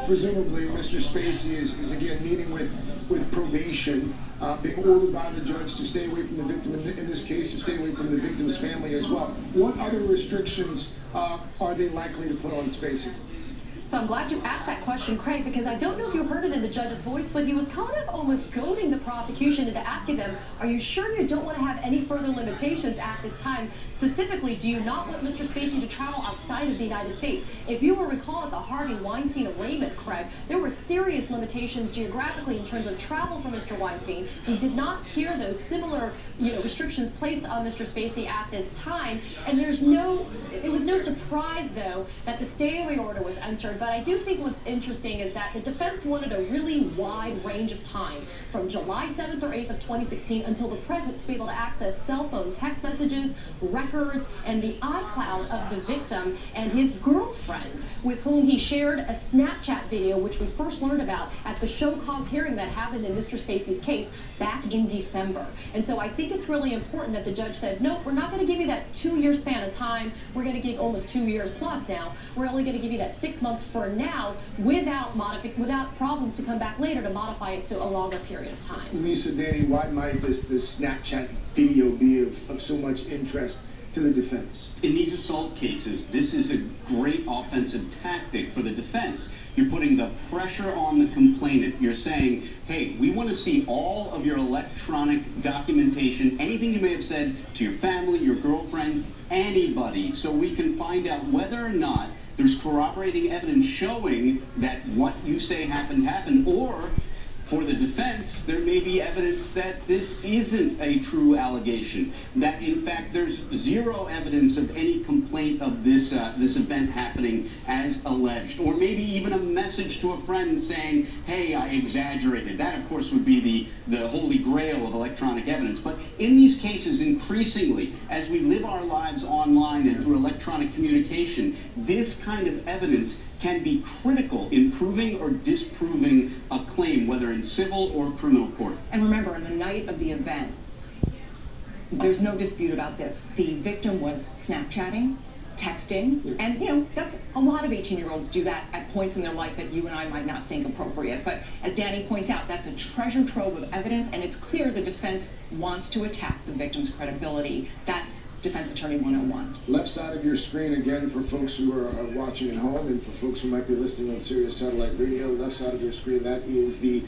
Presumably, Mr. Spacey is again meeting with probation, being ordered by the judge to stay away from the victim, in this case, to stay away from the victim's family as well. What other restrictions are they likely to put on Spacey? So I'm glad you asked that question, Craig, because I don't know if you heard it in the judge's voice, but he was kind of almost goading the prosecution into asking them, are you sure you don't want to have any further limitations at this time? Specifically, do you not want Mr. Spacey to travel outside of the United States? If you will recall at the Harvey Weinstein arraignment, Craig, there were serious limitations geographically in terms of travel for Mr. Weinstein. We did not hear those similar restrictions placed on Mr. Spacey at this time, and it was no surprise, though, that the stay-away order was entered. But I do think what's interesting is that the defense wanted a really wide range of time, from July 7th or 8th of 2016 until the present, to be able to access cell phone text messages, records, and the iCloud of the victim and his girlfriend, with whom he shared a Snapchat video, which we first learned about at the show cause hearing that happened in Mr. Spacey's case back in December. And so I think it's really important that the judge said, no, we're not going to give you that 2-year span of time. We're going to give almost 2 years plus now. We're only going to give you that 6 months for now, without problems to come back later to modify it to a longer period of time. Lisa, Danny, why might this Snapchat video be of so much interest to the defense? In these assault cases, this is a great offensive tactic for the defense. You're putting the pressure on the complainant. You're saying, hey, we want to see all of your electronic documentation, anything you may have said to your family, your girlfriend, anybody, so we can find out whether or not there's corroborating evidence showing that what you say happened, or for the defense, there may be evidence that this isn't a true allegation, that in fact there's zero evidence of any complaint of this event happening as alleged, or maybe even a message to a friend saying, hey, I exaggerated. That, of course, would be the holy grail of electronic evidence. But in these cases, increasingly, as we live our lives online and through electronic communication, this kind of evidence can be critical in proving or disproving a claim, whether in civil or criminal court. And remember, on the night of the event, there's no dispute about this. The victim was Snapchatting, texting, and that's a lot of 18-year-olds do that at points in their life that you and I might not think appropriate. But as Danny points out, that's a treasure trove of evidence, and it's clear the defense wants to attack the victim's credibility. That's Defense Attorney 101. Left side of your screen, again, for folks who are watching at home and for folks who might be listening on Sirius Satellite Radio, left side of your screen, that is the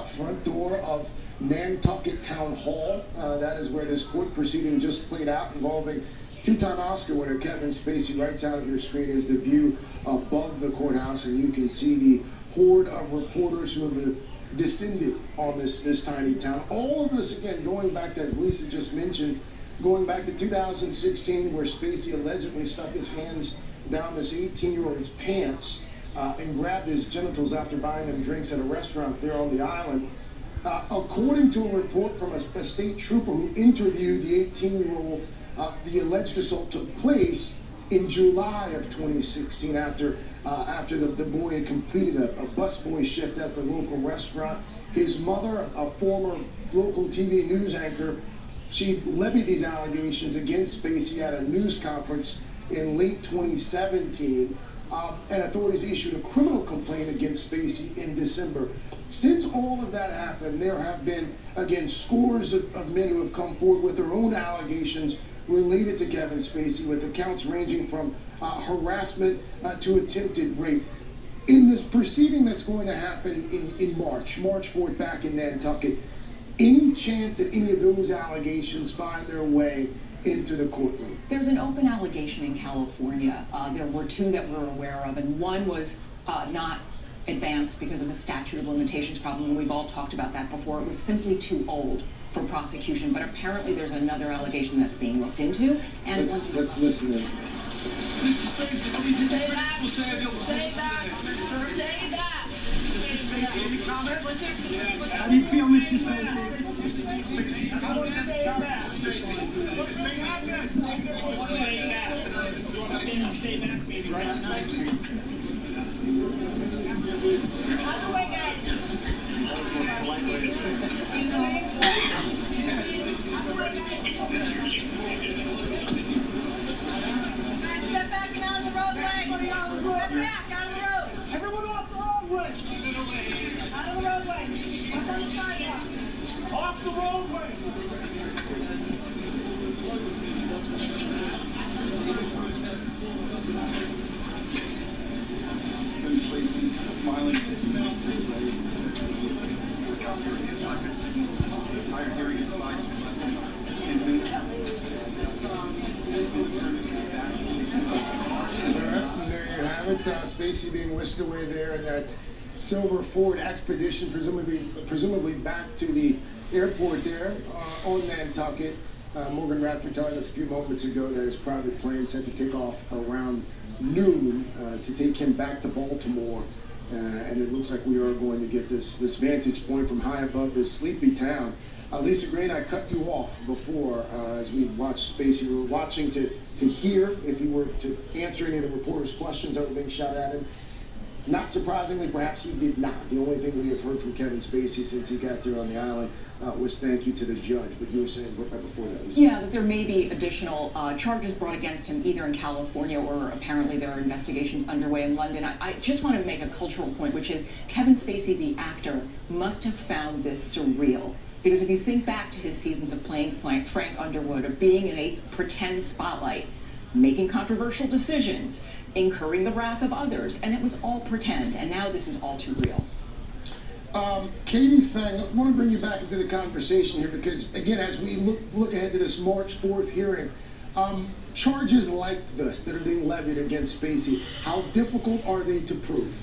front door of Nantucket Town Hall. That is where this court proceeding just played out, involving two-time Oscar winner Kevin Spacey. Right side of your screen is the view above the courthouse, and you can see the horde of reporters who have descended on this tiny town. All of this, again, going back to, as Lisa just mentioned, going back to 2016, where Spacey allegedly stuck his hands down this 18-year-old's pants and grabbed his genitals after buying him drinks at a restaurant there on the island. According to a report from a state trooper who interviewed the 18-year-old, the alleged assault took place in July of 2016 after the boy had completed a busboy shift at the local restaurant. His mother, a former local TV news anchor, she levied these allegations against Spacey at a news conference in late 2017, and authorities issued a criminal complaint against Spacey in December. Since all of that happened, there have been, again, scores of men who have come forward with their own allegations related to Kevin Spacey, with accounts ranging from harassment to attempted rape. In this proceeding that's going to happen in March 4th, back in Nantucket, any chance that any of those allegations find their way into the courtroom? There's an open allegation in California. There were two that we're aware of, and one was not advanced because of a statute of limitations problem, and we've all talked about that before. It was simply too old for prosecution, but apparently there's another allegation that's being looked into. And let's listen in. Mr. Spacey, what do you think people say of your performance today? Say that. Any comment? How do you feel, Mr. Spacey? Stay back, maybe right on 9th Street. Other way, guys. Step back and out of the roadway. Step back out of the road. Everyone off the roadway. Off the roadway. Kevin Spacey smiling. Entire hearing inside. There you have it. Spacey being whisked away there in that silver Ford Expedition, presumably back to the airport there on Nantucket. Morgan Radford telling us a few moments ago that his private plane set to take off around noon to take him back to Baltimore. And it looks like we are going to get this vantage point from high above this sleepy town. Lisa Green, I cut you off before as we watched Spacey. We were watching to hear if he were to answer any of the reporters' questions that were being shot at him. Not surprisingly, perhaps he did not. The only thing we have heard from Kevin Spacey since he got there on the island was thank you to the judge. But you were saying right before that. Yeah, that there may be additional charges brought against him either in California or apparently there are investigations underway in London. I just want to make a cultural point, which is Kevin Spacey, the actor, must have found this surreal. Because if you think back to his seasons of playing Frank Underwood, of being in a pretend spotlight, making controversial decisions, incurring the wrath of others, and it was all pretend, and now this is all too real. Katie Phang, I want to bring you back into the conversation here because, again, as we look ahead to this March 4th hearing, charges like this that are being levied against Spacey, how difficult are they to prove?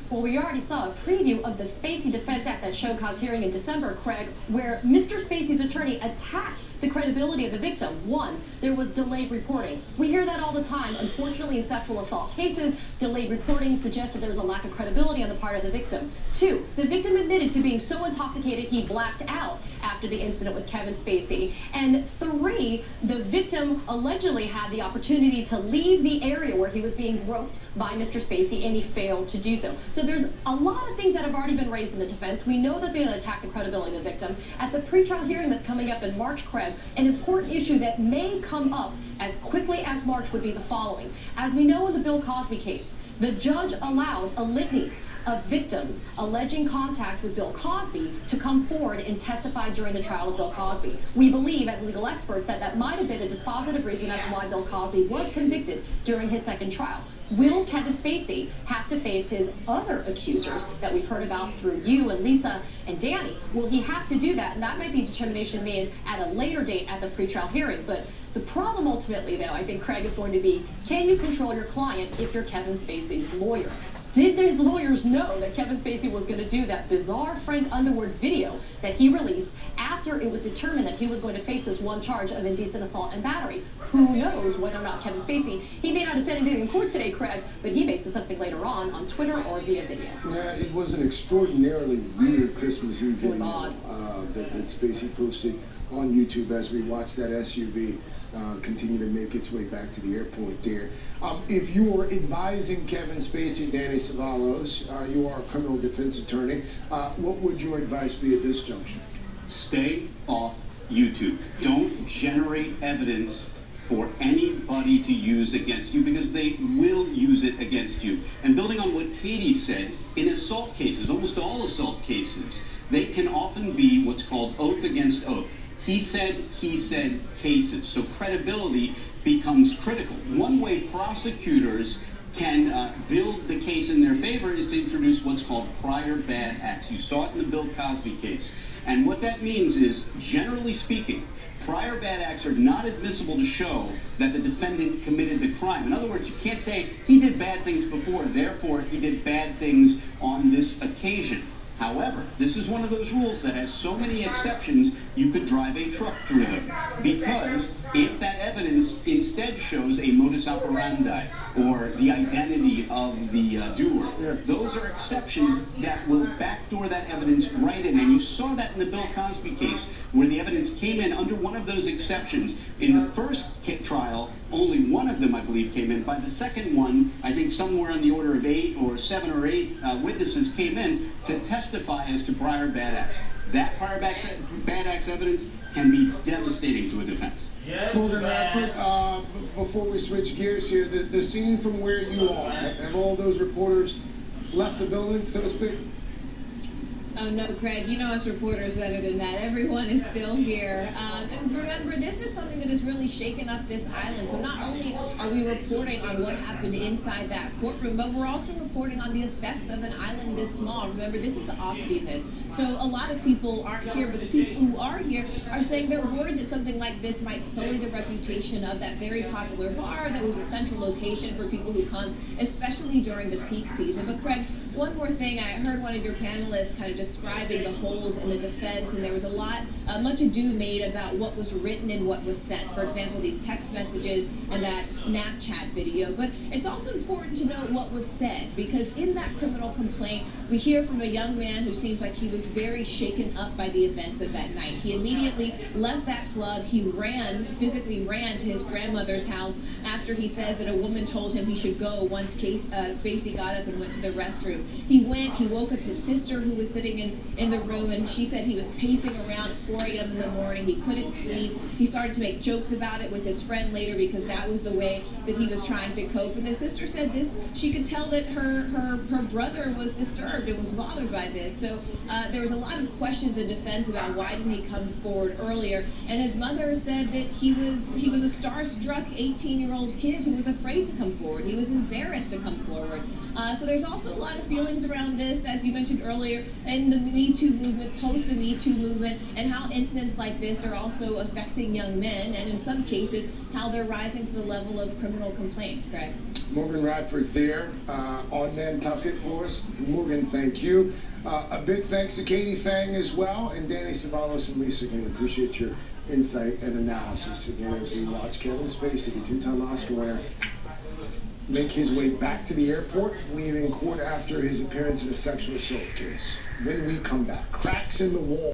Well, we already saw a preview of the Spacey Defense Act that show cause hearing in December, Craig, where Mr. Spacey's attorney attacked the credibility of the victim. One, there was delayed reporting. We hear that all the time. Unfortunately, in sexual assault cases, delayed reporting suggests that there's a lack of credibility on the part of the victim. Two, the victim admitted to being so intoxicated he blacked out after the incident with Kevin Spacey. And three, the victim allegedly had the opportunity to leave the area where he was being groped by Mr. Spacey, and he failed to do so. So there's a lot of things that have already been raised in the defense. We know that they're going to attack the credibility of the victim. At the pretrial hearing that's coming up in March, Craig, an important issue that may come up as quickly as March would be the following. As we know in the Bill Cosby case, the judge allowed a litany of victims alleging contact with Bill Cosby to come forward and testify during the trial of Bill Cosby. We believe, as legal experts, that that might have been a dispositive reason as to why Bill Cosby was convicted during his second trial. Will Kevin Spacey have to face his other accusers that we've heard about through you and Lisa and Danny? Will he have to do that? And that might be a determination made at a later date at the pretrial hearing. But the problem ultimately, though, I think, Craig, is going to be, can you control your client if you're Kevin Spacey's lawyer? Did his lawyers know that Kevin Spacey was going to do that bizarre Frank Underwood video that he released after it was determined that he was going to face this one charge of indecent assault and battery? Who knows whether or not Kevin Spacey, he may not have said anything in court today, Craig, but he may say something later on Twitter or via video. Yeah, it was an extraordinarily weird Christmas Eve video that Spacey posted on YouTube as we watched that SUV continue to make its way back to the airport there. If you were advising Kevin Spacey, Danny Cevallos, you are a criminal defense attorney, what would your advice be at this juncture? Stay off YouTube. Don't generate evidence for anybody to use against you because they will use it against you. And building on what Katie said, in assault cases, almost all assault cases, they can often be what's called oath against oath. He said cases. So credibility becomes critical. One way prosecutors can build the case in their favor is to introduce what's called prior bad acts. You saw it in the Bill Cosby case. And what that means is, generally speaking, prior bad acts are not admissible to show that the defendant committed the crime. In other words, you can't say he did bad things before, therefore he did bad things on this occasion. However, this is one of those rules that has so many exceptions, you could drive a truck through them. Because if that evidence instead shows a modus operandi or the identity of the doer, those are exceptions that will backdoor that evidence right in. And you saw that in the Bill Cosby case, where the evidence came in under one of those exceptions. In the first trial, only one of them, I believe, came in. By the second one, I think somewhere on the order of 7 or 8 witnesses came in to testify as to prior bad acts. That prior bad acts evidence can be devastating to a defense. Morgan Radford, before we switch gears here, the scene from where you are, have all those reporters left the building, so to speak? Oh no, Craig, you know us reporters better than that. Everyone is still here. And remember, this is something that has really shaken up this island. So not only are we reporting on what happened inside that courtroom, but we're also reporting on the effects of an island this small. Remember, this is the off season. So a lot of people aren't here, but the people who are here are saying they're worried that something like this might sully the reputation of that very popular bar that was a central location for people who come, especially during the peak season. But Craig, one more thing, I heard one of your panelists kind of describing the holes in the defense, and there was much ado made about what was written and what was sent. For example, these text messages and that Snapchat video. But it's also important to know what was said, because in that criminal complaint, we hear from a young man who seems like he was very shaken up by the events of that night. He immediately left that club. He physically ran to his grandmother's house after he says that a woman told him he should go once Spacey got up and went to the restroom. He woke up his sister who was sitting in the room, and she said he was pacing around at 4 a.m. in the morning. He couldn't sleep. He started to make jokes about it with his friend later because that was the way that he was trying to cope. And the sister said she could tell that her brother was disturbed and was bothered by this. So there was a lot of questions in defense about why didn't he come forward earlier. And his mother said that he was a starstruck 18-year-old kid who was afraid to come forward. He was embarrassed to come forward. So there's also a lot of feelings around this, as you mentioned earlier, in the Me Too movement, post the Me Too movement, and how incidents like this are also affecting young men, and in some cases, how they're rising to the level of criminal complaints, Craig. Morgan Radford there on Nantucket for us. Morgan, thank you. A big thanks to Katie Phang as well, and Danny Cevallos and Lisa. Again, appreciate your insight and analysis again as we watch Kevin Spacey, the two-time Oscar winner, make his way back to the airport, leaving court after his appearance in a sexual assault case. When we come back, cracks in the wall.